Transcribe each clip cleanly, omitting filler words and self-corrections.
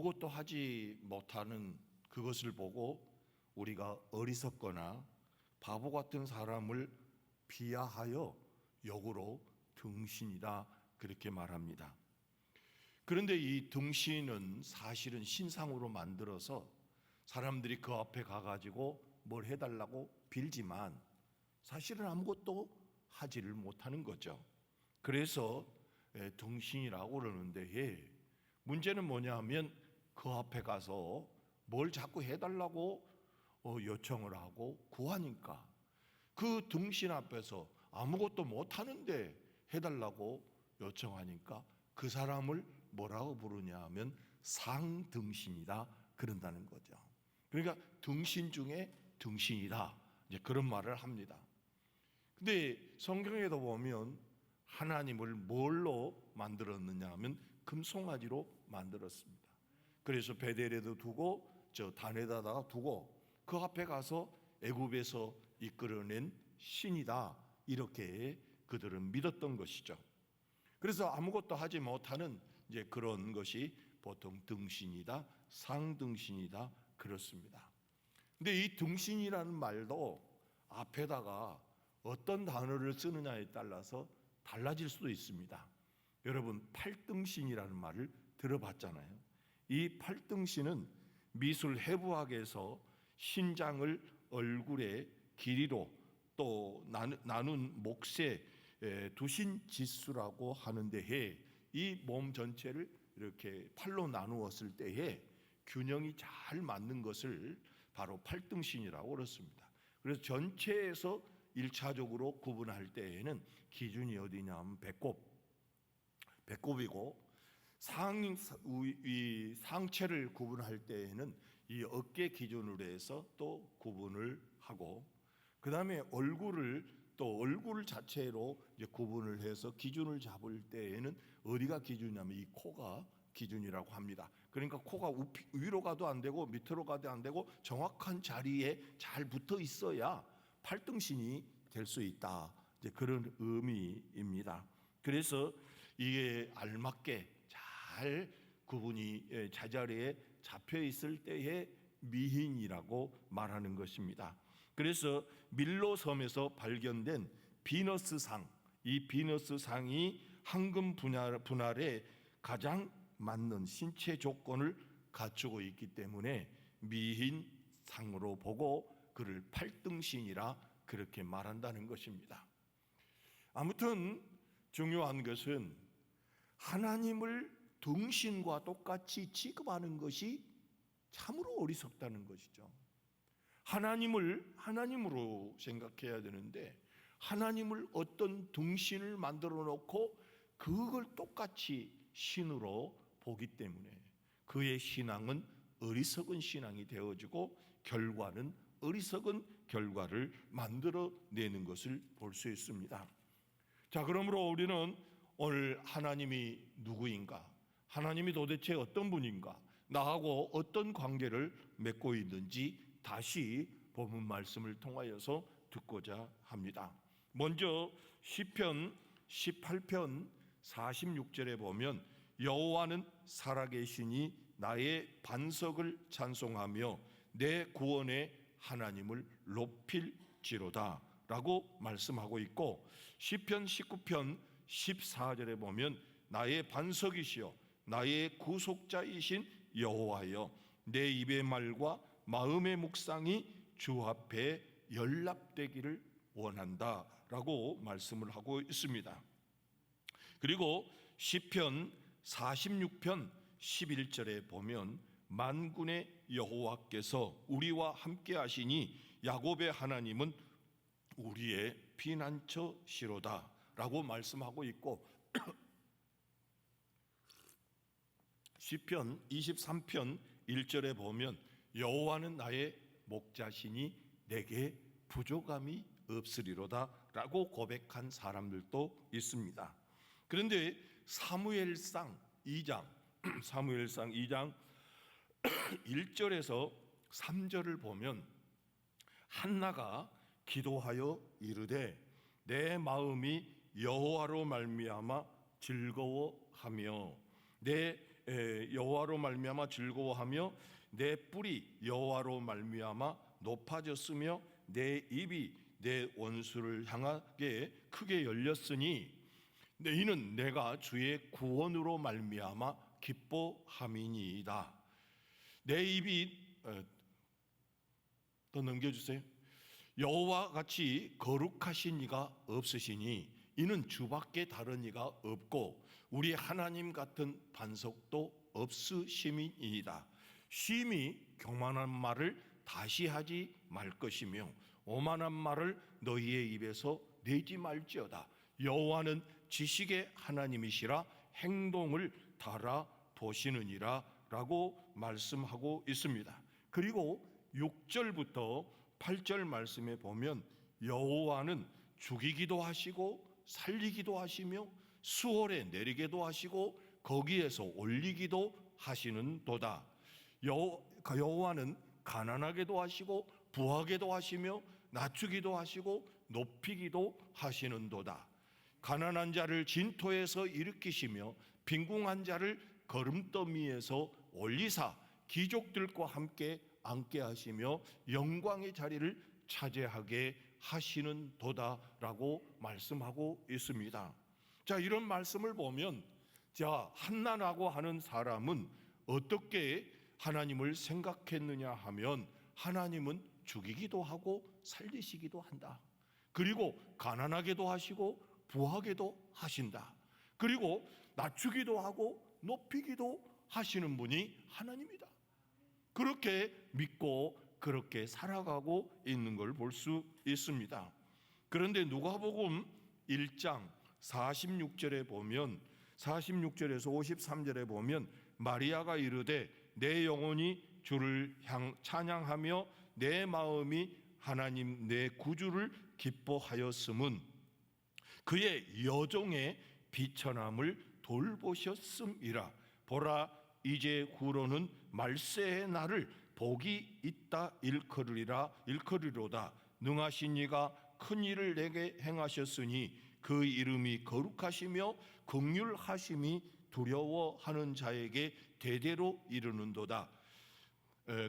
아무것도 하지 못하는 그것을 보고 우리가 어리석거나 바보 같은 사람을 비하하여 역으로 등신이다 그렇게 말합니다. 그런데 이 등신은 사실은 신상으로 만들어서 사람들이 그 앞에 가가지고 뭘 해달라고 빌지만 사실은 아무것도 하지를 못하는 거죠. 그래서 등신이라고 그러는데, 문제는 뭐냐 하면 그 앞에 가서 뭘 자꾸 해달라고 요청을 하고 구하니까 그 등신 앞에서 아무것도 못하는데 해달라고 요청하니까 그 사람을 뭐라고 부르냐 하면 상등신이다 그런다는 거죠. 그러니까 등신 중에 등신이다, 이제 그런 말을 합니다. 근데 성경에도 보면 하나님을 뭘로 만들었느냐 하면 금송아지로 만들었습니다. 그래서 베델에도 두고 저 단에다가 두고 그 앞에 가서 애굽에서 이끌어낸 신이다, 이렇게 그들은 믿었던 것이죠. 그래서 아무것도 하지 못하는 이제 그런 것이 보통 등신이다, 상등신이다 그렇습니다. 근데 이 등신이라는 말도 앞에다가 어떤 단어를 쓰느냐에 따라서 달라질 수도 있습니다. 여러분, 팔등신이라는 말을 들어봤잖아요. 이 팔등신은 미술 해부학에서 신장을 얼굴의 길이로 또 나눈 몫의 두신지수라고 하는데, 이 몸 전체를 이렇게 팔로 나누었을 때에 균형이 잘 맞는 것을 바로 팔등신이라고 그렇습니다. 그래서 전체에서 1차적으로 구분할 때에는 기준이 어디냐 하면 배꼽이고, 이 상체를 구분할 때에는 이 어깨 기준으로 해서 또 구분을 하고, 그 다음에 얼굴 자체로 이제 구분을 해서 기준을 잡을 때에는 어디가 기준이냐면 이 코가 기준이라고 합니다. 그러니까 코가 위로 가도 안 되고 밑으로 가도 안 되고 정확한 자리에 잘 붙어 있어야 팔등신이 될 수 있다, 이제 그런 의미입니다. 그래서 이게 알맞게 잘 구분이 제자리에 잡혀 있을 때의 미인이라고 말하는 것입니다. 그래서 밀로 섬에서 발견된 비너스상, 이 비너스상이 황금 분할에 가장 맞는 신체 조건을 갖추고 있기 때문에 미인상으로 보고 그를 팔등신이라 그렇게 말한다는 것입니다. 아무튼 중요한 것은 하나님을 등신과 똑같이 취급하는 것이 참으로 어리석다는 것이죠. 하나님을 하나님으로 생각해야 되는데 하나님을 어떤 등신을 만들어 놓고 그걸 똑같이 신으로 보기 때문에 그의 신앙은 어리석은 신앙이 되어지고 결과는 어리석은 결과를 만들어내는 것을 볼 수 있습니다. 자, 그러므로 우리는 오늘 하나님이 누구인가, 하나님이 도대체 어떤 분인가, 나하고 어떤 관계를 맺고 있는지 다시 본문 말씀을 통하여서 듣고자 합니다. 먼저 시편 18편 46절에 보면 여호와는 살아계시니 나의 반석을 찬송하며 내 구원의 하나님을 높일지로다 라고 말씀하고 있고, 시편 19편 14절에 보면 나의 반석이시여 나의 구속자이신 여호와여 내 입의 말과 마음의 묵상이 주 앞에 연락되기를 원한다 라고 말씀을 하고 있습니다. 그리고 시편 46편 11절에 보면 만군의 여호와께서 우리와 함께 하시니 야곱의 하나님은 우리의 피난처시로다 라고 말씀하고 있고, 시편 23편 1절에 보면 여호와는 나의 목자시니 내게 부족함이 없으리로다 라고 고백한 사람들도 있습니다. 그런데 사무엘상 2장 1절에서 3절을 보면 한나가 기도하여 이르되 내 마음이 여호와로 말미암아 즐거워하며 내 여호와로 말미암아 즐거워하며 내 뿔이 여호와로 말미암아 높아졌으며 내 입이 내 원수를 향하게 크게 열렸으니 이는 내가 주의 구원으로 말미암아 기뻐함이니이다. 내 입이 더 넘겨주세요. 여호와 같이 거룩하신 이가 없으시니 이는 주밖에 다른 이가 없고 우리 하나님 같은 반석도 없으심이니이다. 심히 교만한 말을 다시 하지 말 것이며 오만한 말을 너희의 입에서 내지 말지어다. 여호와는 지식의 하나님이시라 행동을 달아보시느니라 라고 말씀하고 있습니다. 그리고 6절부터 8절 말씀에 보면 여호와는 죽이기도 하시고 살리기도 하시며 수월에 내리게도 하시고 거기에서 올리기도 하시는도다. 여호와는 가난하게도 하시고 부하게도 하시며 낮추기도 하시고 높이기도 하시는도다. 가난한 자를 진토에서 일으키시며 빈궁한 자를 거름더미에서 올리사 귀족들과 함께 앉게 하시며 영광의 자리를 차지하게 하시는도다라고 말씀하고 있습니다. 자, 이런 말씀을 보면 한나라고 하는 사람은 어떻게 하나님을 생각했느냐 하면 하나님은 죽이기도 하고 살리시기도 한다. 그리고 가난하게도 하시고 부하게도 하신다. 그리고 낮추기도 하고 높이기도 하시는 분이 하나님이다. 그렇게 믿고 그렇게 살아가고 있는 걸 볼 수 있습니다. 그런데 누가복음 1장 46절에 보면 46절에서 53절에 보면 마리아가 이르되 내 영혼이 주를 찬양하며 내 마음이 하나님 내 구주를 기뻐하였음은 그의 여종의 비천함을 돌보셨음이라. 보라 이제 후로는 말세의 날을 복이 있다 일컬으리로다. 능하신 이가 큰 일을 내게 행하셨으니 그 이름이 거룩하시며 긍휼하심이 두려워하는 자에게 대대로 이르는도다.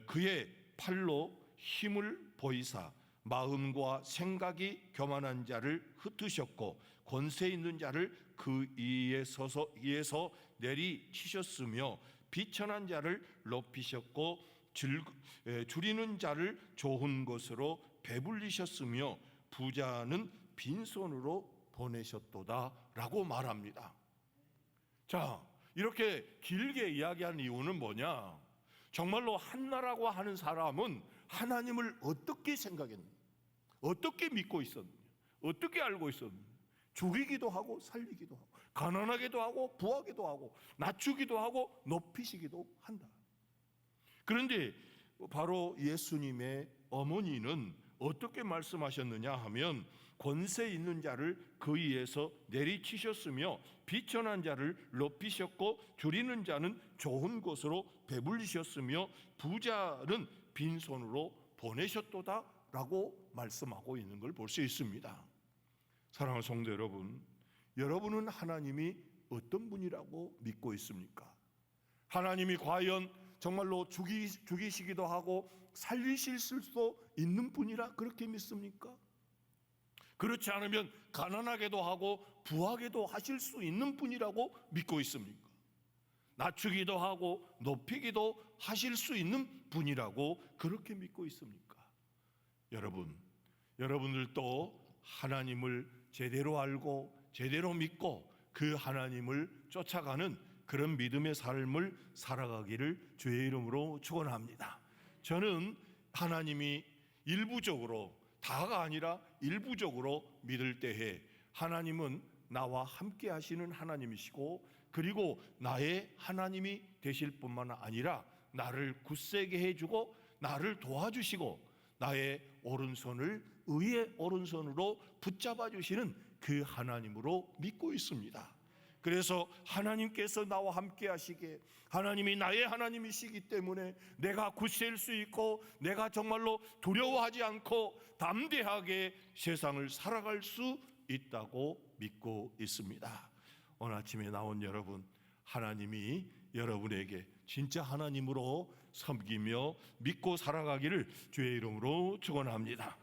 그의 팔로 힘을 보이사 마음과 생각이 교만한 자를 흩으셨고 권세 있는 자를 그 위에서 내리치셨으며 비천한 자를 높이셨고 줄이는 자를 좋은 것으로 배불리셨으며 부자는 빈손으로 보내셨도다라고 말합니다. 자, 이렇게 길게 이야기한 이유는 뭐냐? 정말로 한나라고 하는 사람은 하나님을 어떻게 생각했느냐? 어떻게 믿고 있었느냐? 어떻게 알고 있었느냐? 죽이기도 하고 살리기도 하고 가난하게도 하고 부하게도 하고 낮추기도 하고 높이시기도 한다. 그런데 바로 예수님의 어머니는 어떻게 말씀하셨느냐 하면 권세 있는 자를 그 위에서 내리치셨으며 비천한 자를 높이셨고 줄이는 자는 좋은 곳으로 배불리셨으며 부자는 빈손으로 보내셨도다 라고 말씀하고 있는 걸 볼 수 있습니다. 사랑하는 성도 여러분, 여러분은 하나님이 어떤 분이라고 믿고 있습니까? 하나님이 과연 정말로 죽이시기도 하고 살리실 수도 있는 분이라 그렇게 믿습니까? 그렇지 않으면 가난하게도 하고 부하게도 하실 수 있는 분이라고 믿고 있습니까? 낮추기도 하고 높이기도 하실 수 있는 분이라고 그렇게 믿고 있습니까? 여러분들도 하나님을 제대로 알고 제대로 믿고 그 하나님을 쫓아가는 그런 믿음의 삶을 살아가기를 주의 이름으로 축원합니다. 저는 하나님이 일부적으로, 다가 아니라 일부적으로 믿을 때에 하나님은 나와 함께 하시는 하나님이시고 그리고 나의 하나님이 되실 뿐만 아니라 나를 굳세게 해주고 나를 도와주시고 나의 오른손을 의의 오른손으로 붙잡아 주시는 그 하나님으로 믿고 있습니다. 그래서 하나님께서 나와 함께 하시기에 하나님이 나의 하나님이시기 때문에 내가 굳셀 수 있고 내가 정말로 두려워하지 않고 담대하게 세상을 살아갈 수 있다고 믿고 있습니다. 오늘 아침에 나온 여러분, 하나님이 여러분에게 진짜 하나님으로 섬기며 믿고 살아가기를 주의 이름으로 축원합니다.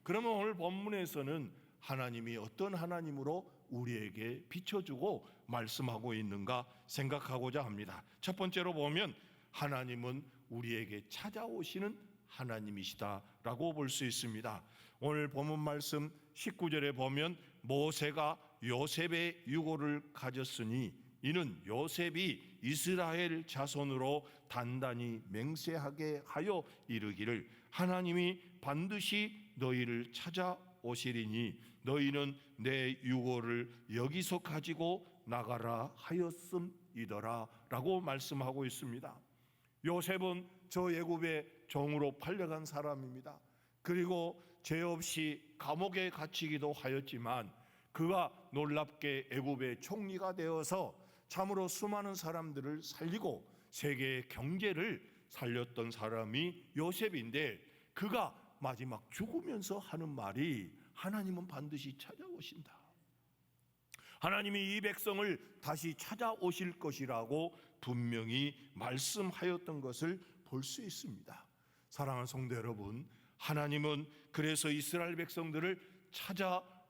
그러면 오늘 본문에서는 하나님이 어떤 하나님으로 우리에게 비춰주고 말씀하고 있는가 생각하고자 합니다. 첫 번째로 보면 하나님은 우리에게 찾아오시는 하나님이시다라고 볼 수 있습니다. 오늘 본문 말씀 19절에 보면 모세가 요셉의 유고를 가졌으니 이는 요셉이 이스라엘 자손으로 단단히 맹세하게 하여 이르기를 하나님이 반드시 너희를 찾아오시리니 너희는 내 유고를 여기서 가지고 나가라 하였음이더라 라고 말씀하고 있습니다. 요셉은 저 애굽의 종으로 팔려간 사람입니다. 그리고 죄 없이 감옥에 갇히기도 하였지만 그가 놀랍게 애굽의 총리가 되어서 참으로 수많은 사람들을 살리고 세계의 경제를 살렸던 사람이 요셉인데 그가 마지막 죽으면서 하는 말이 하나님은 반드시 찾아오신다. 하나님이 이 백성을 다시 찾아오실 것이라고 분명히 말씀하였던 것을 볼 수 있습니다. 사랑하는 성도 여러분, 하나님은 그래서 이스라엘 백성들을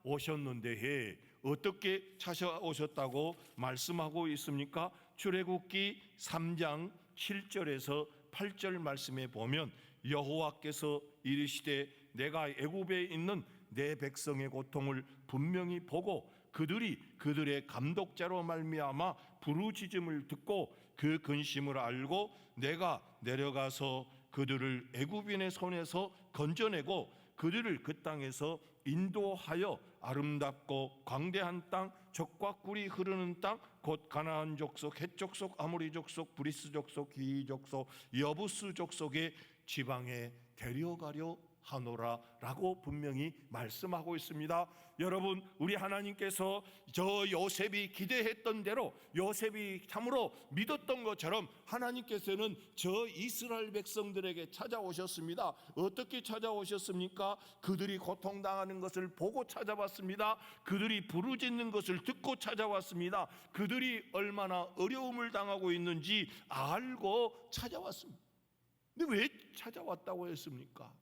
찾아오셨는데 어떻게 찾아오셨다고 말씀하고 있습니까? 출애굽기 3장 7절에서 8절 말씀에 보면 여호와께서 이르시되 내가 애굽에 있는 내 백성의 고통을 분명히 보고 그들이 그들의 감독자로 말미암아 부르짖음을 듣고 그 근심을 알고 내가 내려가서 그들을 애굽인의 손에서 건져내고 그들을 그 땅에서 인도하여 아름답고 광대한 땅, 젖과 꿀이 흐르는 땅, 곧 가나안 족속, 헷 족속, 아모리 족속, 브리스 족속, 기이 족속, 여부스 족속의 지방에 데려가려 하노라라고 분명히 말씀하고 있습니다. 여러분, 우리 하나님께서 저 요셉이 기대했던 대로 요셉이 참으로 믿었던 것처럼 하나님께서는 저 이스라엘 백성들에게 찾아오셨습니다. 어떻게 찾아오셨습니까? 그들이 고통당하는 것을 보고 찾아왔습니다. 그들이 부르짖는 것을 듣고 찾아왔습니다. 그들이 얼마나 어려움을 당하고 있는지 알고 찾아왔습니다. 근데 왜 찾아왔다고 했습니까?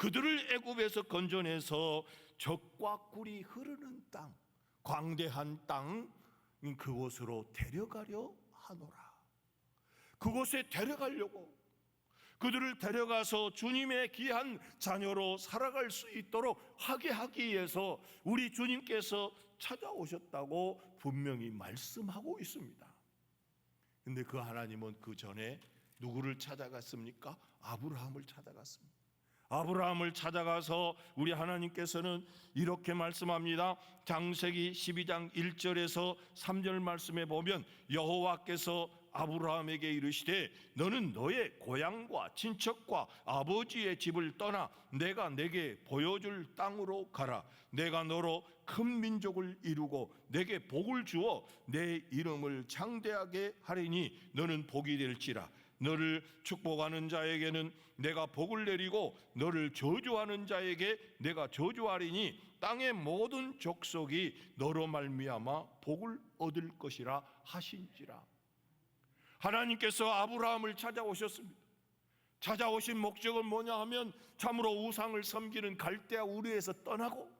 그들을 애굽에서 건져내서 젖과 꿀이 흐르는 땅, 광대한 땅, 그곳으로 데려가려 하노라. 그곳에 데려가려고 그들을 데려가서 주님의 귀한 자녀로 살아갈 수 있도록 하게 하기 위해서 우리 주님께서 찾아오셨다고 분명히 말씀하고 있습니다. 근데 그 하나님은 그 전에 누구를 찾아갔습니까? 아브라함을 찾아갔습니다. 아브라함을 찾아가서 우리 하나님께서는 이렇게 말씀합니다. 창세기 12장 1절에서 3절 말씀에 보면 여호와께서 아브라함에게 이르시되 너는 너의 고향과 친척과 아버지의 집을 떠나 내가 내게 보여줄 땅으로 가라. 내가 너로 큰 민족을 이루고 내게 복을 주어 내 이름을 창대하게 하리니 너는 복이 될지라. 너를 축복하는 자에게는 내가 복을 내리고 너를 저주하는 자에게 내가 저주하리니 땅의 모든 족속이 너로 말미암아 복을 얻을 것이라 하신지라. 하나님께서 아브라함을 찾아오셨습니다. 찾아오신 목적은 뭐냐 하면 참으로 우상을 섬기는 갈대아 우르에서 떠나고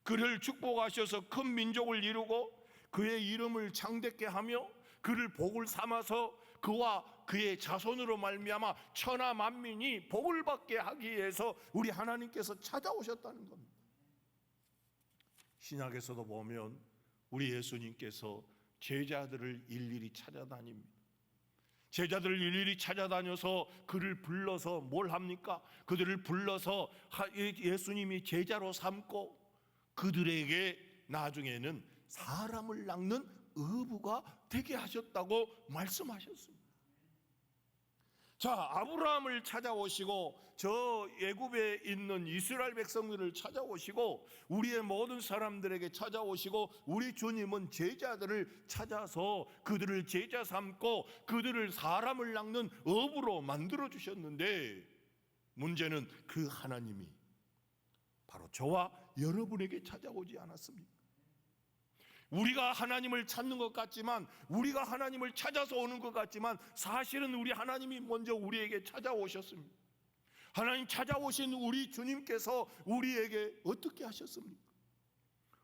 그를 축복하셔서 큰 민족을 이루고 그의 이름을 창대케 하며 그를 복을 삼아서 그와 그의 자손으로 말미암아 천하 만민이 복을 받게 하기 위해서 우리 하나님께서 찾아오셨다는 겁니다. 신약에서도 보면 우리 예수님께서 제자들을 일일이 찾아다닙니다. 제자들을 일일이 찾아다녀서 그를 불러서 뭘 합니까? 그들을 불러서 예수님이 제자로 삼고 그들에게 나중에는 사람을 낚는 어부가 되게 하셨다고 말씀하셨습니다. 자, 아브라함을 찾아오시고 저 애굽에 있는 이스라엘 백성들을 찾아오시고 우리의 모든 사람들에게 찾아오시고 우리 주님은 제자들을 찾아서 그들을 제자 삼고 그들을 사람을 낚는 어부로 만들어 주셨는데 문제는 그 하나님이 바로 저와 여러분에게 찾아오지 않았습니까? 우리가 하나님을 찾는 것 같지만, 우리가 하나님을 찾아서 오는 것 같지만 사실은 우리 하나님이 먼저 우리에게 찾아오셨습니다. 하나님 찾아오신 우리 주님께서 우리에게 어떻게 하셨습니까?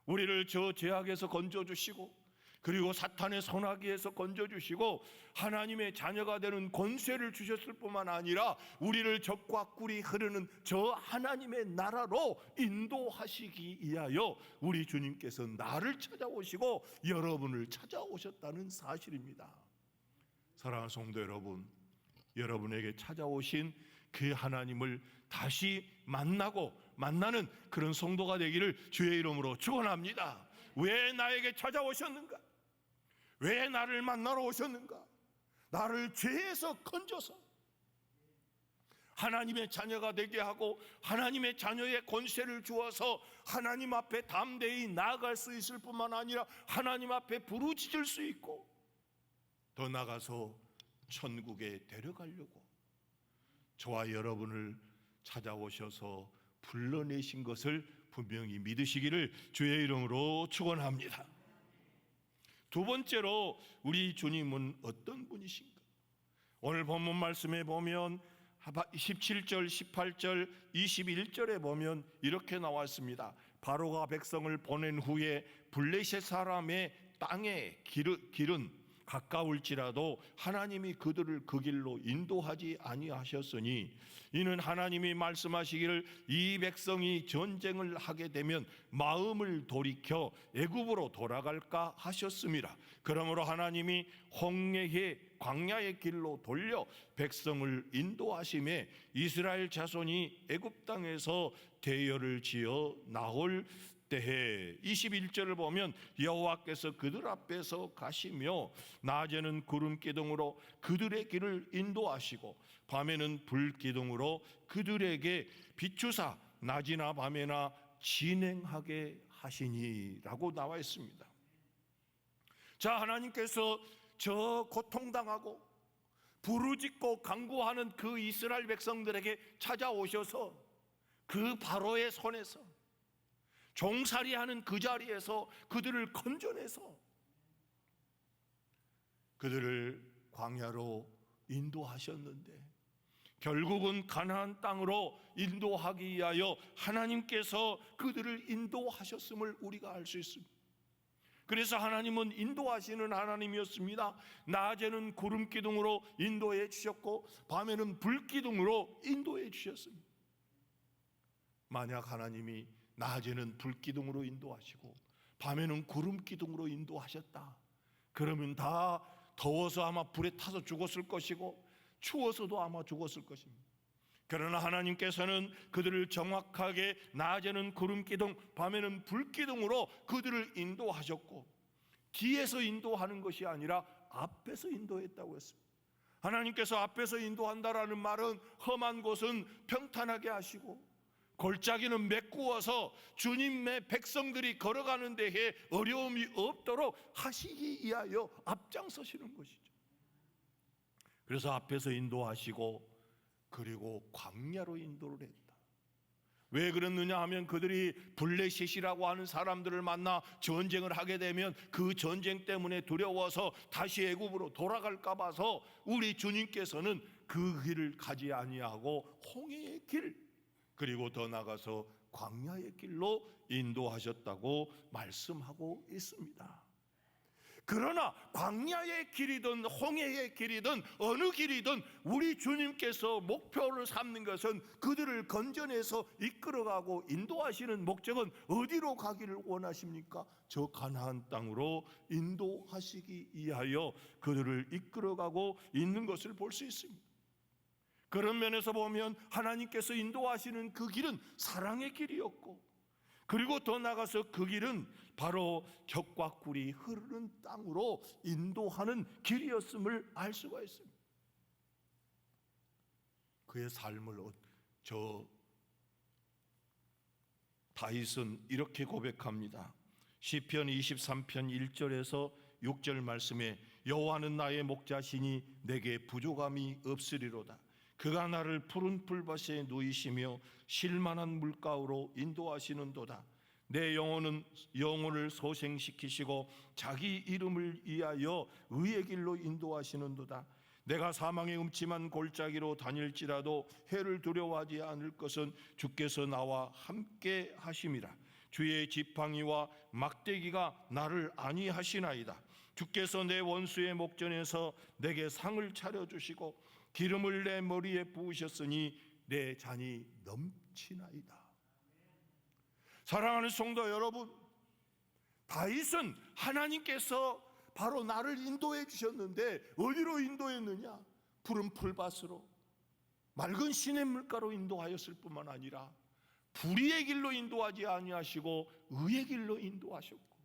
우리를 저 죄악에서 건져주시고, 그리고 사탄의 선악에서 건져주시고, 하나님의 자녀가 되는 권세를 주셨을 뿐만 아니라 우리를 적과 꿀이 흐르는 저 하나님의 나라로 인도하시기 위하여 우리 주님께서 나를 찾아오시고 여러분을 찾아오셨다는 사실입니다. 사랑하는 성도 여러분, 여러분에게 찾아오신 그 하나님을 다시 만나는 그런 성도가 되기를 주의 이름으로 축원합니다. 왜 나에게 찾아오셨는가? 왜 나를 만나러 오셨는가? 나를 죄에서 건져서 하나님의 자녀가 되게 하고 하나님의 자녀의 권세를 주어서 하나님 앞에 담대히 나아갈 수 있을 뿐만 아니라 하나님 앞에 부르짖을 수 있고, 더 나아가서 천국에 데려가려고 저와 여러분을 찾아오셔서 불러내신 것을 분명히 믿으시기를 주의 이름으로 축원합니다. 두 번째로, 우리 주님은 어떤 분이신가? 오늘 본문 말씀에 보면 17절, 18절, 21절에 보면 이렇게 나왔습니다. 바로가 백성을 보낸 후에 블레셋 사람의 땅의 길은 가까울지라도 하나님이 그들을 그 길로 인도하지 아니하셨으니, 이는 하나님이 말씀하시기를 이 백성이 전쟁을 하게 되면 마음을 돌이켜 애굽으로 돌아갈까 하셨습니다. 그러므로 하나님이 홍해의 광야의 길로 돌려 백성을 인도하심에 이스라엘 자손이 애굽 땅에서 대열을 지어 나올 때에 21절을 보면 여호와께서 그들 앞에서 가시며 낮에는 구름 기둥으로 그들의 길을 인도하시고 밤에는 불 기둥으로 그들에게 비추사 낮이나 밤에나 진행하게 하시니라고 나와 있습니다. 자, 하나님께서 저 고통당하고 부르짖고 간구하는 그 이스라엘 백성들에게 찾아오셔서 그 바로의 손에서 종살이하는 그 자리에서 그들을 건져내서 그들을 광야로 인도하셨는데, 결국은 가나안 땅으로 인도하기 위하여 하나님께서 그들을 인도하셨음을 우리가 알 수 있습니다. 그래서 하나님은 인도하시는 하나님이었습니다. 낮에는 구름 기둥으로 인도해 주셨고 밤에는 불 기둥으로 인도해 주셨습니다. 만약 하나님이 낮에는 불 기둥으로 인도하시고 밤에는 구름 기둥으로 인도하셨다, 그러면 다 더워서 아마 불에 타서 죽었을 것이고 추워서도 아마 죽었을 것입니다. 그러나 하나님께서는 그들을 정확하게 낮에는 구름 기둥, 밤에는 불 기둥으로 그들을 인도하셨고, 뒤에서 인도하는 것이 아니라 앞에서 인도했다고 했습니다. 하나님께서 앞에서 인도한다라는 말은 험한 곳은 평탄하게 하시고 골짜기는 메꾸어서 주님의 백성들이 걸어가는 데에 어려움이 없도록 하시기 위하여 앞장서시는 것이죠. 그래서 앞에서 인도하시고 그리고 광야로 인도를 했다. 왜 그랬느냐 하면 그들이 블레셋이라고 하는 사람들을 만나 전쟁을 하게 되면 그 전쟁 때문에 두려워서 다시 애굽으로 돌아갈까 봐서 우리 주님께서는 그 길을 가지 아니하고 홍해의 길, 그리고 더 나가서 광야의 길로 인도하셨다고 말씀하고 있습니다. 그러나 광야의 길이든 홍해의 길이든 어느 길이든 우리 주님께서 목표를 삼는 것은 그들을 건져내서 이끌어가고 인도하시는 목적은 어디로 가기를 원하십니까? 저 가나안 땅으로 인도하시기 위하여 그들을 이끌어가고 있는 것을 볼 수 있습니다. 그런 면에서 보면 하나님께서 인도하시는 그 길은 사랑의 길이었고, 그리고 더 나아가서 그 길은 바로 젖과 꿀이 흐르는 땅으로 인도하는 길이었음을 알 수가 있습니다. 그의 삶을 다윗은 이렇게 고백합니다. 시편 23편 1절에서 6절 말씀에 여호와는 나의 목자시니 내게 부족함이 없으리로다. 그가 나를 푸른 풀밭에 누이시며 쉴만한 물가로 인도하시는도다. 내 영혼을 소생시키시고 자기 이름을 위하여 의의 길로 인도하시는도다. 내가 사망의 음침한 골짜기로 다닐지라도 해를 두려워하지 않을 것은 주께서 나와 함께 하심이라. 주의 지팡이와 막대기가 나를 안위하시나이다. 주께서 내 원수의 목전에서 내게 상을 차려주시고 기름을 내 머리에 부으셨으니 내 잔이 넘치나이다. 사랑하는 성도 여러분, 다윗은 하나님께서 바로 나를 인도해 주셨는데 어디로 인도했느냐? 푸른 풀밭으로, 맑은 시냇물가로 인도하였을 뿐만 아니라 불의의 길로 인도하지 아니하시고 의의 길로 인도하셨고,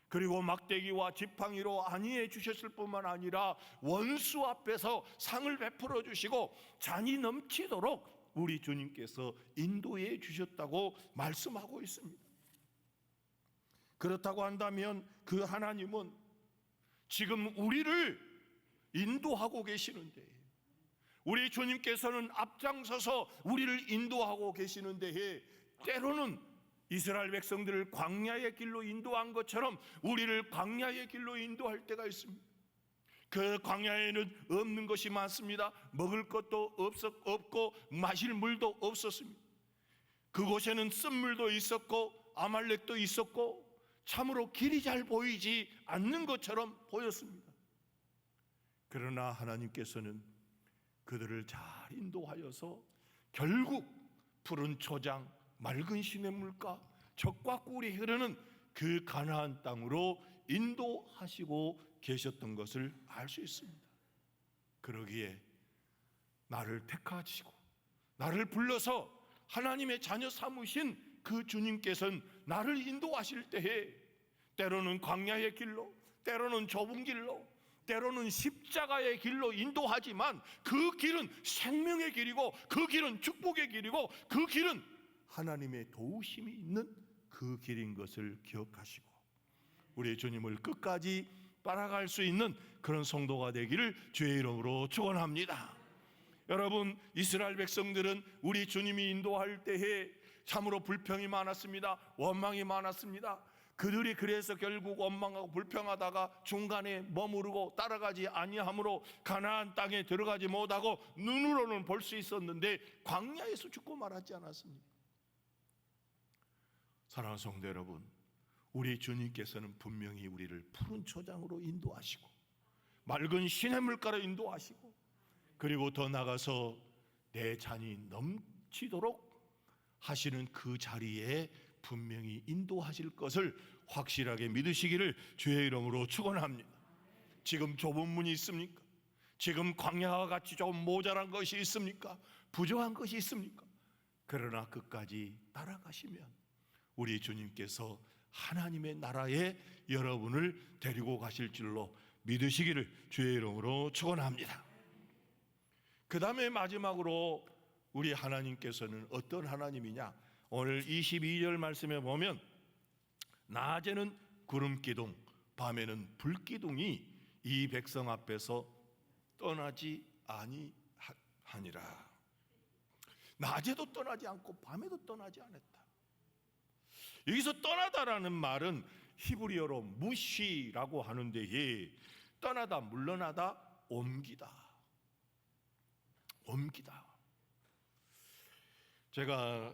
그리고 막대기와 지팡이로 안위해 주셨을 뿐만 아니라 원수 앞에서 상을 베풀어 주시고 잔이 넘치도록 우리 주님께서 인도해 주셨다고 말씀하고 있습니다. 그렇다고 한다면 그 하나님은 지금 우리를 인도하고 계시는데, 우리 주님께서는 앞장서서 우리를 인도하고 계시는데, 때로는 이스라엘 백성들을 광야의 길로 인도한 것처럼 우리를 광야의 길로 인도할 때가 있습니다. 그 광야에는 없는 것이 많습니다. 먹을 것도 없고 마실 물도 없었습니다. 그곳에는 쓴물도 있었고 아말렉도 있었고 참으로 길이 잘 보이지 않는 것처럼 보였습니다. 그러나 하나님께서는 그들을 잘 인도하여서 결국 푸른 초장, 맑은 시냇물가, 젖과 꿀이 흐르는 그 가나안 땅으로 인도하시고 계셨던 것을 알 수 있습니다. 그러기에 나를 택하시고 나를 불러서 하나님의 자녀 삼으신 그 주님께서는 나를 인도하실 때에 때로는 광야의 길로, 때로는 좁은 길로, 때로는 십자가의 길로 인도하지만 그 길은 생명의 길이고 그 길은 축복의 길이고 그 길은 하나님의 도우심이 있는 그 길인 것을 기억하시고 우리 주님을 끝까지 따라갈 수 있는 그런 성도가 되기를 주의 이름으로 축원합니다. 여러분, 이스라엘 백성들은 우리 주님이 인도할 때에 참으로 불평이 많았습니다. 원망이 많았습니다. 그들이 그래서 결국 원망하고 불평하다가 중간에 머무르고 따라가지 아니함으로 가나안 땅에 들어가지 못하고 눈으로는 볼 수 있었는데 광야에서 죽고 말았지 않았습니까? 사랑하는 성도 여러분, 우리 주님께서는 분명히 우리를 푸른 초장으로 인도하시고 맑은 시냇물가로 인도하시고 그리고 더 나가서 내 잔이 넘치도록 하시는 그 자리에 분명히 인도하실 것을 확실하게 믿으시기를 주의 이름으로 축원합니다. 지금 좁은 문이 있습니까? 지금 광야와 같이 조금 모자란 것이 있습니까? 부족한 것이 있습니까? 그러나 끝까지 따라가시면 우리 주님께서 하나님의 나라에 여러분을 데리고 가실 줄로 믿으시기를 주의 이름으로 축원합니다. 그 다음에 마지막으로 우리 하나님께서는 어떤 하나님이냐? 오늘 22절 말씀에 보면 낮에는 구름기둥, 밤에는 불기둥이 이 백성 앞에서 떠나지 아니하니라. 낮에도 떠나지 않고 밤에도 떠나지 않았다. 여기서 떠나다라는 말은 히브리어로 무시라고 하는데 떠나다, 물러나다, 옮기다. 제가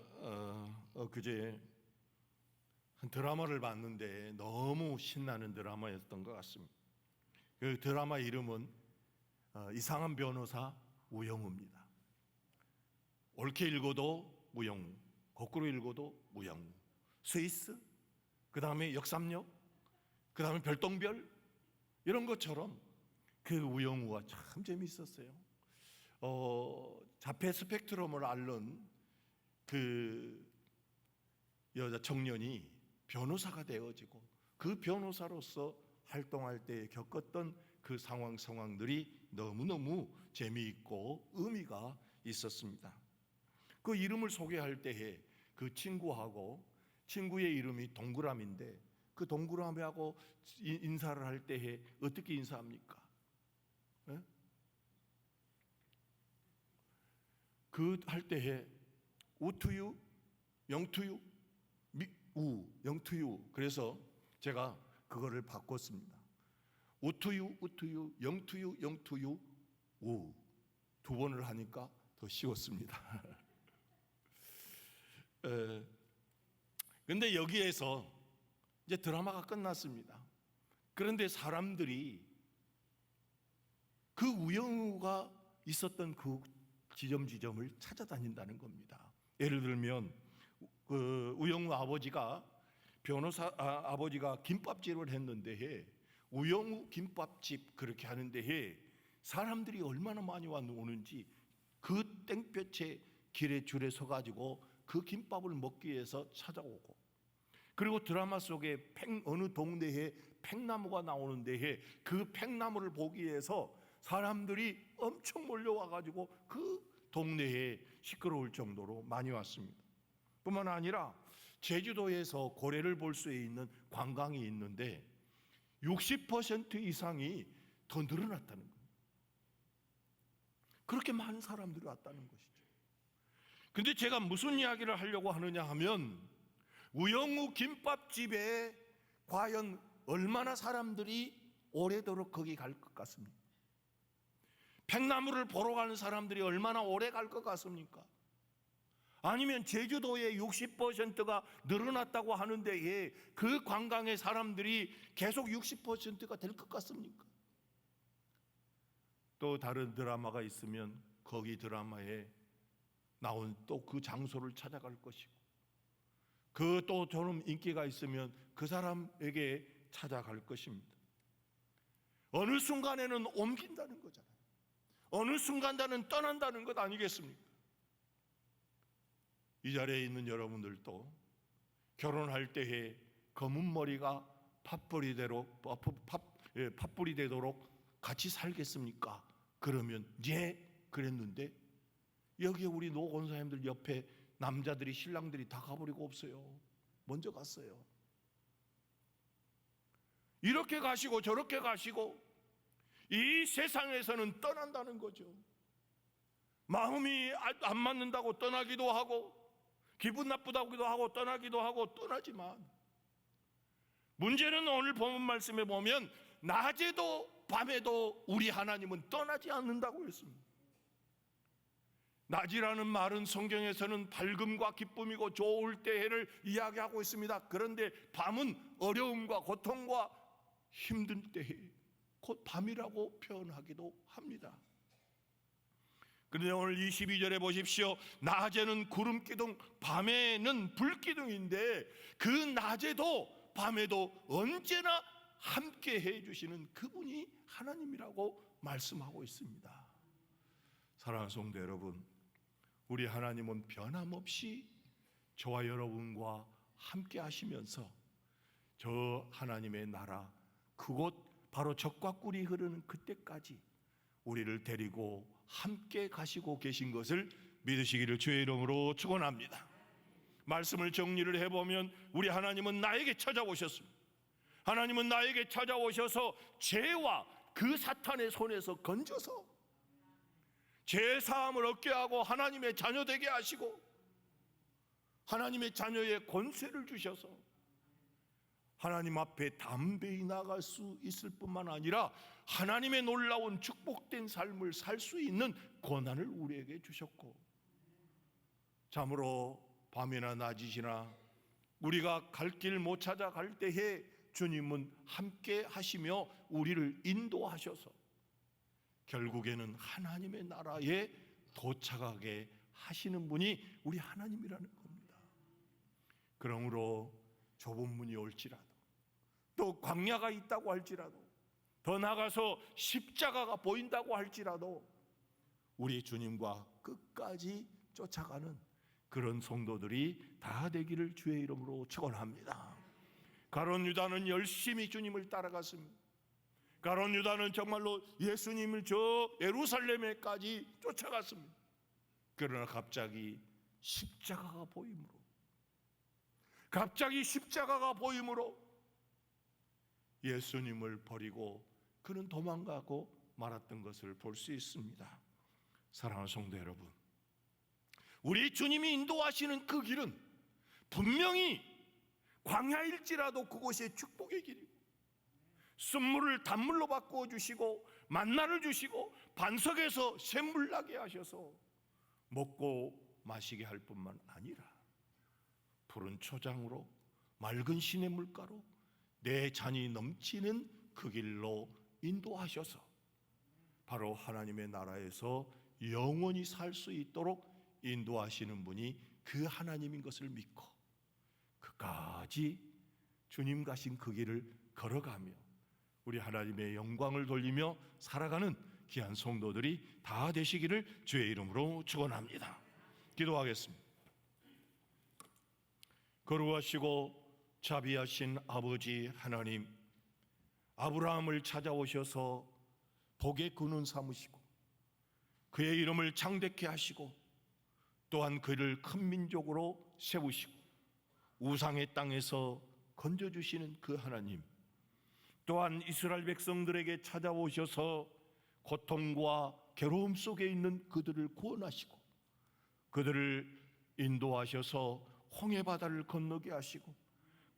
그제 한 드라마를 봤는데 너무 신나는 드라마였던 것 같습니다. 그 드라마 이름은 이상한 변호사 우영우입니다. 옳게 읽어도 우영우, 거꾸로 읽어도 우영우. 스위스, 그 다음에 역삼역, 그 다음에 별똥별 이런 것처럼 그 우영우가 참 재미있었어요. 자폐 스펙트럼을 앓는 그 여자 청년이 변호사가 되어지고 그 변호사로서 활동할 때 겪었던 그 상황들이 너무너무 재미있고 의미가 있었습니다. 그 이름을 소개할 때에 그 친구의 이름이 동그라미인데 그 동그라미하고 인사를 할 때에 어떻게 인사합니까? 네? 그 할 때에 우투유, 영투유, 영투유. 그래서 제가 그거를 바꿨습니다. 우투유, 우투유, 영투유, 영투유, 우. 두 번을 하니까 더 쉬웠습니다. 근데 여기에서 이제 드라마가 끝났습니다. 그런데 사람들이 그 우영우가 있었던 그 지점을 찾아다닌다는 겁니다. 예를 들면 그 우영우 아버지가 아버지가 김밥집을 했는데 우영우 김밥집 그렇게 하는데 사람들이 얼마나 많이 오는지 그 땡볕에 길에 줄에 서가지고 그 김밥을 먹기 위해서 찾아오고, 그리고 드라마 속에 어느 동네에 팽나무가 나오는데 그 팽나무를 보기 위해서 사람들이 엄청 몰려와가지고 그 동네에 시끄러울 정도로 많이 왔습니다. 뿐만 아니라 제주도에서 고래를 볼 수 있는 관광이 있는데 60% 이상이 더 늘어났다는 거예요. 그렇게 많은 사람들이 왔다는 것이죠. 근데 제가 무슨 이야기를 하려고 하느냐 하면, 우영우 김밥집에 과연 얼마나 사람들이 오래도록 거기 갈 것 같습니까? 팽나무를 보러 가는 사람들이 얼마나 오래 갈 것 같습니까? 아니면 제주도의 60%가 늘어났다고 하는데 그 관광의 사람들이 계속 60%가 될 것 같습니까? 또 다른 드라마가 있으면 거기 드라마에 나온 또 그 장소를 찾아갈 것이고, 그 또 좀 인기가 있으면 그 사람에게 찾아갈 것입니다. 어느 순간에는 옮긴다는 거잖아요. 어느 순간에는 떠난다는 것 아니겠습니까? 이 자리에 있는 여러분들도 결혼할 때에 검은 머리가 팥불이 되도록 같이 살겠습니까? 그러면 예, 그랬는데 여기에 우리 노 권사님들 옆에 남자들이, 신랑들이 다 가버리고 없어요. 먼저 갔어요. 이렇게 가시고 저렇게 가시고 이 세상에서는 떠난다는 거죠. 마음이 안 맞는다고 떠나기도 하고, 기분 나쁘다고도 하고 떠나기도 하고 떠나지만, 문제는 오늘 본문 말씀에 보면 낮에도 밤에도 우리 하나님은 떠나지 않는다고 했습니다. 낮이라는 말은 성경에서는 밝음과 기쁨이고 좋을 때를 이야기하고 있습니다. 그런데 밤은 어려움과 고통과 힘든 때에 곧 밤이라고 표현하기도 합니다. 그런데 오늘 22절에 보십시오. 낮에는 구름 기둥, 밤에는 불 기둥인데 그 낮에도 밤에도 언제나 함께 해주시는 그분이 하나님이라고 말씀하고 있습니다. 사랑하는 성도 여러분, 우리 하나님은 변함없이 저와 여러분과 함께 하시면서 저 하나님의 나라, 그곳 바로 젖과 꿀이 흐르는 그때까지 우리를 데리고 함께 가시고 계신 것을 믿으시기를 주의 이름으로 축원합니다. 말씀을 정리를 해보면 우리 하나님은 나에게 찾아오셨습니다. 하나님은 나에게 찾아오셔서 죄와 그 사탄의 손에서 건져서 죄 사함을 얻게 하고 하나님의 자녀 되게 하시고 하나님의 자녀의 권세를 주셔서 하나님 앞에 담대히 나갈 수 있을 뿐만 아니라 하나님의 놀라운 축복된 삶을 살 수 있는 권한을 우리에게 주셨고, 참으로 밤이나 낮이나 우리가 갈 길 못 찾아갈 때에 주님은 함께 하시며 우리를 인도하셔서 결국에는 하나님의 나라에 도착하게 하시는 분이 우리 하나님이라는 겁니다. 그러므로 좁은 문이 올지라도, 또 광야가 있다고 할지라도, 더 나가서 십자가가 보인다고 할지라도 우리 주님과 끝까지 쫓아가는 그런 성도들이 다 되기를 주의 이름으로 축원합니다. 가룟 유다는 열심히 주님을 따라갔습니다. 가룟 유다는 정말로 예수님을 저 예루살렘에까지 쫓아갔습니다. 그러나 갑자기 십자가가 보임으로 예수님을 버리고 그는 도망가고 말았던 것을 볼 수 있습니다. 사랑하는 성도 여러분, 우리 주님이 인도하시는 그 길은 분명히 광야일지라도 그곳이 축복의 길이고, 쓴물을 단물로 바꾸어 주시고 만나를 주시고 반석에서 샘물 나게 하셔서 먹고 마시게 할 뿐만 아니라 푸른 초장으로 맑은 시냇 물가로 내 잔이 넘치는 그 길로 인도하셔서 바로 하나님의 나라에서 영원히 살 수 있도록 인도하시는 분이 그 하나님인 것을 믿고 끝까지 주님 가신 그 길을 걸어가며 우리 하나님의 영광을 돌리며 살아가는 귀한 성도들이 다 되시기를 주의 이름으로 축원합니다. 기도하겠습니다. 거룩하시고 자비하신 아버지 하나님, 아브라함을 찾아오셔서 복의 근원 삼으시고 그의 이름을 창대케 하시고 또한 그를 큰 민족으로 세우시고 우상의 땅에서 건져주시는 그 하나님, 또한 이스라엘 백성들에게 찾아오셔서 고통과 괴로움 속에 있는 그들을 구원하시고 그들을 인도하셔서 홍해 바다를 건너게 하시고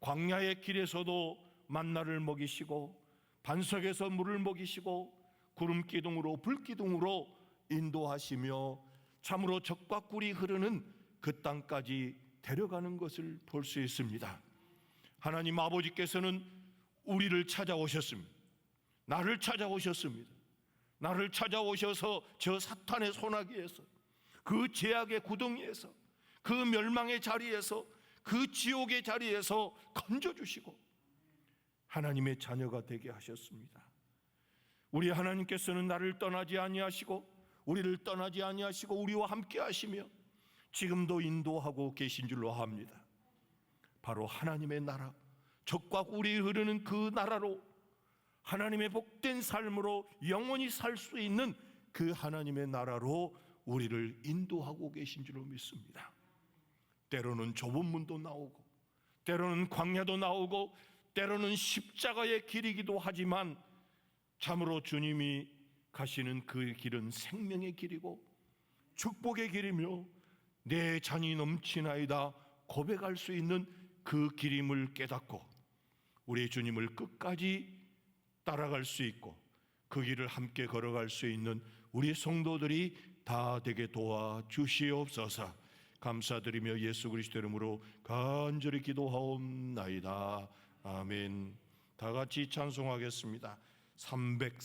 광야의 길에서도 만나를 먹이시고 반석에서 물을 먹이시고 구름 기둥으로 불 기둥으로 인도하시며 참으로 젖과 꿀이 흐르는 그 땅까지 데려가는 것을 볼 수 있습니다. 하나님 아버지께서는 우리를 찾아오셨습니다. 나를 찾아오셨습니다. 나를 찾아오셔서 저 사탄의 소나기에서, 그 죄악의 구덩이에서, 그 멸망의 자리에서, 그 지옥의 자리에서 건져주시고 하나님의 자녀가 되게 하셨습니다. 우리 하나님께서는 나를 떠나지 아니하시고 우리를 떠나지 아니하시고 우리와 함께 하시며 지금도 인도하고 계신 줄로 압니다. 바로 하나님의 나라, 젖과 꿀이 흐르는 그 나라로 하나님의 복된 삶으로 영원히 살 수 있는 그 하나님의 나라로 우리를 인도하고 계신 줄로 믿습니다. 때로는 좁은 문도 나오고 때로는 광야도 나오고 때로는 십자가의 길이기도 하지만 참으로 주님이 가시는 그 길은 생명의 길이고 축복의 길이며 내 잔이 넘치나이다 고백할 수 있는 그 길임을 깨닫고 우리 주님을 끝까지 따라갈 수 있고 그 길을 함께 걸어갈 수 있는 우리 성도들이 다 되게 도와주시옵소서. 감사드리며 예수 그리스도 이름으로 간절히 기도하옵나이다. 아멘. 다 같이 찬송하겠습니다. 300